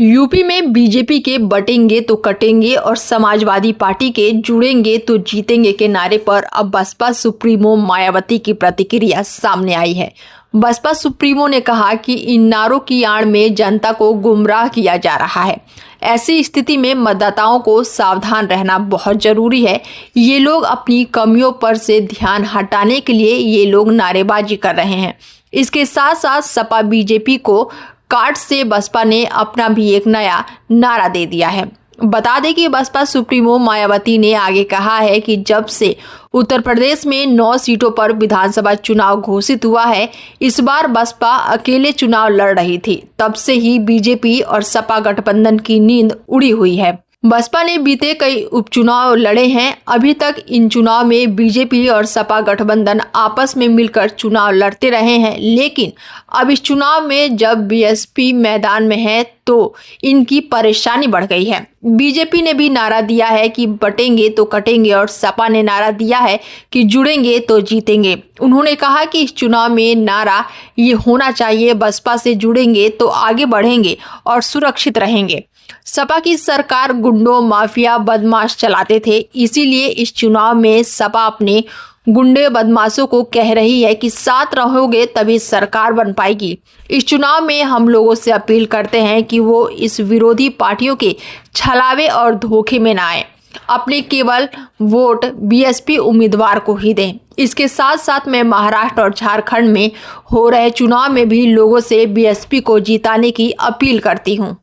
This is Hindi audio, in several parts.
यूपी में बीजेपी के बटेंगे तो कटेंगे और समाजवादी पार्टी के जुड़ेंगे तो जीतेंगे के नारे पर अब बसपा सुप्रीमो मायावती की प्रतिक्रिया सामने आई है। बसपा सुप्रीमो ने कहा कि इन नारों की आड़ में जनता को गुमराह किया जा रहा है। ऐसी स्थिति में मतदाताओं को सावधान रहना बहुत जरूरी है। ये लोग अपनी कमियों पर से ध्यान हटाने के लिए ये लोग नारेबाजी कर रहे हैं। इसके साथ साथ सपा बीजेपी को काट से बसपा ने अपना भी एक नया नारा दे दिया है। बता दें कि बसपा सुप्रीमो मायावती ने आगे कहा है कि जब से उत्तर प्रदेश में 9 सीटों पर विधानसभा चुनाव घोषित हुआ है, इस बार बसपा अकेले चुनाव लड़ रही थी। तब से ही बीजेपी और सपा गठबंधन की नींद उड़ी हुई है। बसपा ने बीते कई उपचुनाव लड़े हैं। अभी तक इन चुनाव में बीजेपी और सपा गठबंधन आपस में मिलकर चुनाव लड़ते रहे हैं, लेकिन अब इस चुनाव में जब बीएसपी मैदान में है तो इनकी परेशानी बढ़ गई है। बीजेपी ने भी नारा दिया है कि बटेंगे तो कटेंगे और सपा ने नारा दिया है कि जुड़ेंगे तो जीतेंगे। उन्होंने कहा कि इस चुनाव में नारा ये होना चाहिए, बसपा से जुड़ेंगे तो आगे बढ़ेंगे और सुरक्षित रहेंगे। सपा की सरकार गुंडों, माफिया, बदमाश चलाते थे, इसीलिए इस चुनाव में सपा अपने गुंडे बदमाशों को कह रही है कि साथ रहोगे तभी सरकार बन पाएगी। इस चुनाव में हम लोगों से अपील करते हैं कि वो इस विरोधी पार्टियों के छलावे और धोखे में ना आए, अपने केवल वोट बीएसपी उम्मीदवार को ही दें। इसके साथ साथ मैं महाराष्ट्र और झारखंड में हो रहे चुनाव में भी लोगों से बीएसपी को जिताने की अपील करती हूँ।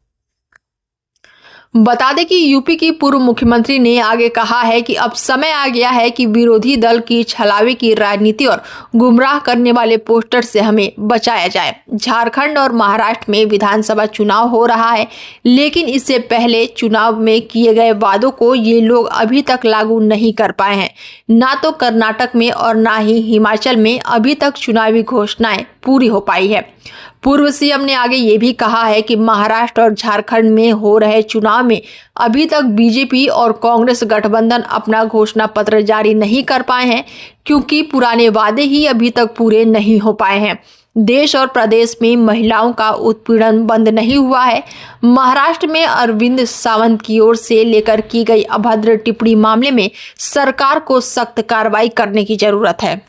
बता दें कि यूपी की पूर्व मुख्यमंत्री ने आगे कहा है कि अब समय आ गया है कि विरोधी दल की छलावे की राजनीति और गुमराह करने वाले पोस्टर से हमें बचाया जाए। झारखंड और महाराष्ट्र में विधानसभा चुनाव हो रहा है, लेकिन इससे पहले चुनाव में किए गए वादों को ये लोग अभी तक लागू नहीं कर पाए हैं। ना तो कर्नाटक में और ना ही हिमाचल में अभी तक चुनावी घोषणाएं पूरी हो पाई है। पूर्व सीएम ने आगे ये भी कहा है कि महाराष्ट्र और झारखंड में हो रहे चुनाव में अभी तक बीजेपी और कांग्रेस गठबंधन अपना घोषणा पत्र जारी नहीं कर पाए हैं, क्योंकि पुराने वादे ही अभी तक पूरे नहीं हो पाए हैं। देश और प्रदेश में महिलाओं का उत्पीड़न बंद नहीं हुआ है। महाराष्ट्र में अरविंद सावंत की ओर से लेकर की गई अभद्र टिप्पणी मामले में सरकार को सख्त कार्रवाई करने की जरूरत है।